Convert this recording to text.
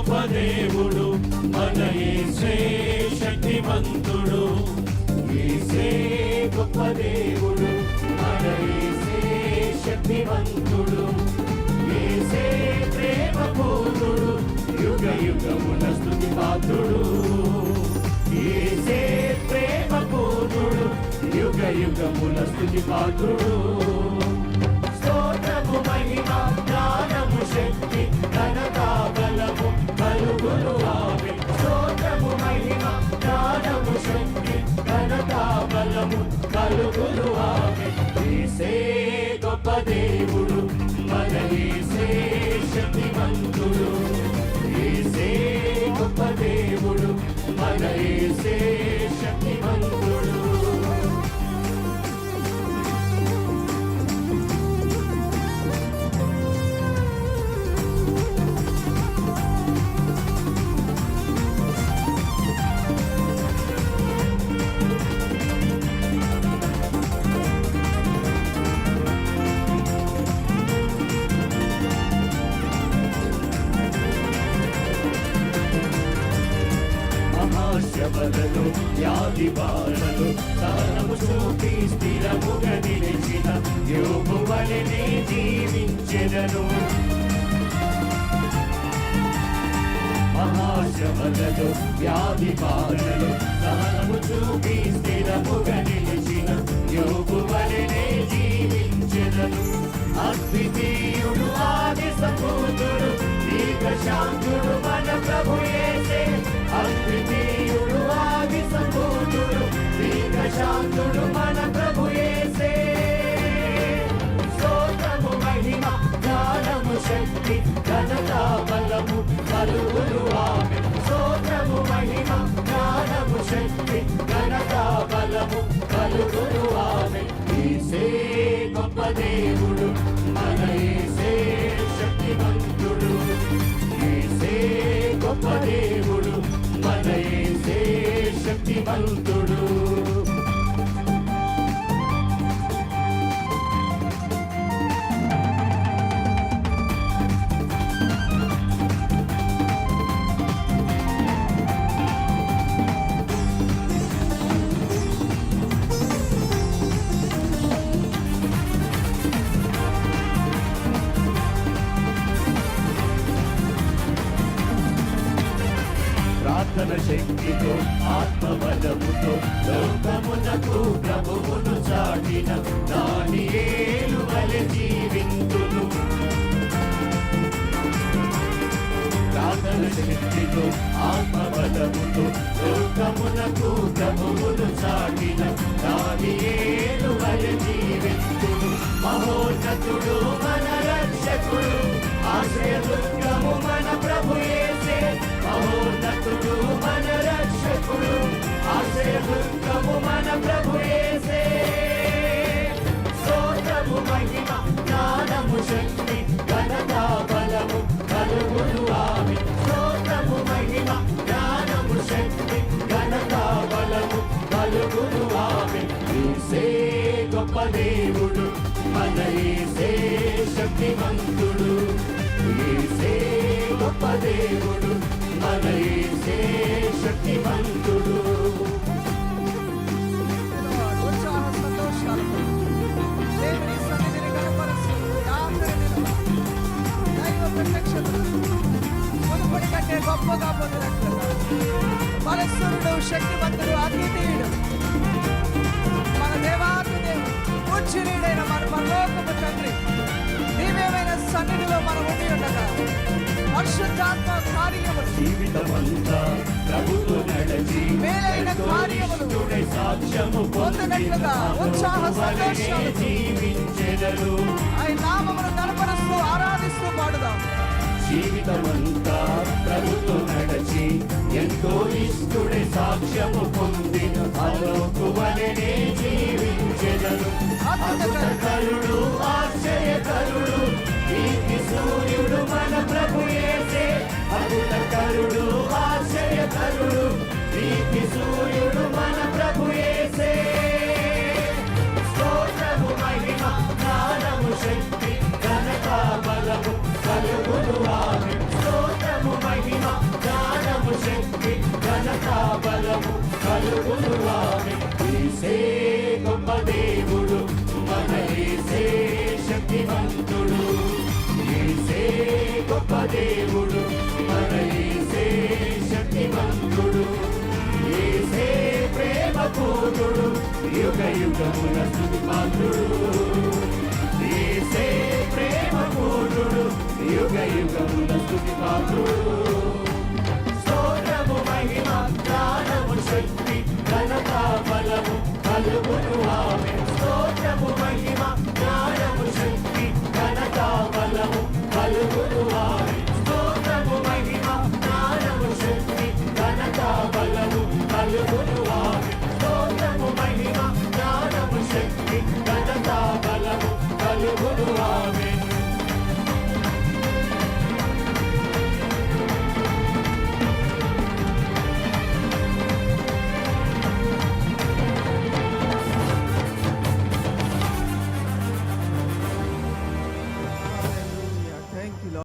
గొప్ప దేవుడు మన యేసే శక్తిమంతుడు. యేసే గొప్ప దేవుడు మన యేసే శక్తిమంతుడు. యేసే ప్రేమ పూర్ణుడు యుగ యుగమున స్తుతి పాత్రుడు. యేసే ప్రేమ పూర్ణుడు యుగ యుగమున స్తుతి పాత్రుడు. స్తోత్రము మహిమ జ్ఞానము శక్తి ఘనత బలము కలుగును ఆమె. స్తోత్రము మహిమ జ్ఞానము శక్తి ఘనత బలము కలుగును ఆమె. యేసే గొప్ప దేవుడు మన యేసే శక్తిమంతుడు. యేసే గొప్ప దేవుడు మన యేసే శక్తిమంతుడు. శ్రమలలో వ్యాధి బాధలు సహనము చూపి స్థిరముగా నిలిచిన యోబు వలెనే జీవించెదను. మహాశ్రమలలో వ్యాధి బాధలు సహనము చూపి స్థిరముగా నిలిచిన యోబు వలెనే జీవించెదను. అద్వితీయుడు ఆది సంపూర్ణుడు దీర్ఘశాంతుడు మన ప్రభు యేసే. అద్వితీయుడు ఆది సంపూర్ణుడు దీర్ఘశాంతుడు మన ప్రభు యేసే. స్తోత్రము మహిమ జ్ఞానము శక్తి ఘనత బలము కలుగును ఆమె. స్తోత్రము మహిమ జ్ఞానము శక్తి ఘనత బలము కలుగును ఆమె. యేసే గొప్ప దేవుడు మన యేసే శక్తిమంతుడు. యేసే గొప్ప దేవుడు మన యేసే శక్తిమంతుడు. ప్రార్థన శక్తితో ఆత్మబలముతో లోకమునకు ప్రభువును చాటిన దానియేలు వలె జీవింతును. ప్రార్థన శక్తితో ఆత్మబలముతో లోకమునకు ప్రభువును చాటిన దానియేలు వలె జీవింతును. మహోన్నతుడు మన రక్షకుడు ఆశ్రయదుర్గము మన ప్రభు యేసే. మహోన్నతుడు మన రక్షకుడు ఆశ్రయదుర్గము మన ప్రభు యేసే. స్తోత్రము మహిమ జ్ఞానము శక్తి ఘనత బలము కలుగును ఆమె. స్తోత్రము మహిమ జ్ఞానము శక్తి ఘనత బలము కలుగును ఆమె. యేసే గొప్ప దేవుడు మన యేసే శక్తిమంతుడు. యేసే గొప్ప దేవుడు మన యేసే శక్తిమంతుడు. గొప్పగా పొందినట్లుగా పరస్పరుడు శక్తిమంతుడు అద్వితీయుడు మన దేవాది దేవుడు పూజ్యుడైన మన పరలోకపు తండ్రి నీవేమైన సన్నిధిలో మనం ఉండి ఉండగా పరిశుద్ధాత్మ కార్యములు జీవితమంతా ప్రభుతో నడచి మేలైన కార్యములు సాక్ష్యము పొందినట్లుగా ఉత్సాహ సంతోషాలు జీవించెదరు. ఆయన నామమును కనపరుస్తూ ఆరాధిస్తూ పాడుదాం. జీవితమంతా ప్రభుతో నడచి ఎంతో ఇష్టుడే సాక్ష్యము పొందిన అలోకు వలెనే జీవించెదరు. అద్భుతకరుడు ఆశ్చర్యకరుడు నీతి సూర్యుడు మన ప్రభు యేసే. అద్భుతకరుడు ఆశ్చర్యకరుడు నీతి సూర్యుడు మన ప్రభు యేసే. స్తోత్రము మహిమ జ్ఞానము శక్తి ఘనత బలము కలుగును ఆమె. స్తోత్రము మహిమ శక్తిమంతుడు యేసే ప్రేమ పూర్ణుడు యుగ యుగముల స్తుతి పాత్రుడు యేసే ప్రేమ పూర్ణుడు యుగ యుగముల స్తుతి పాత్రుడు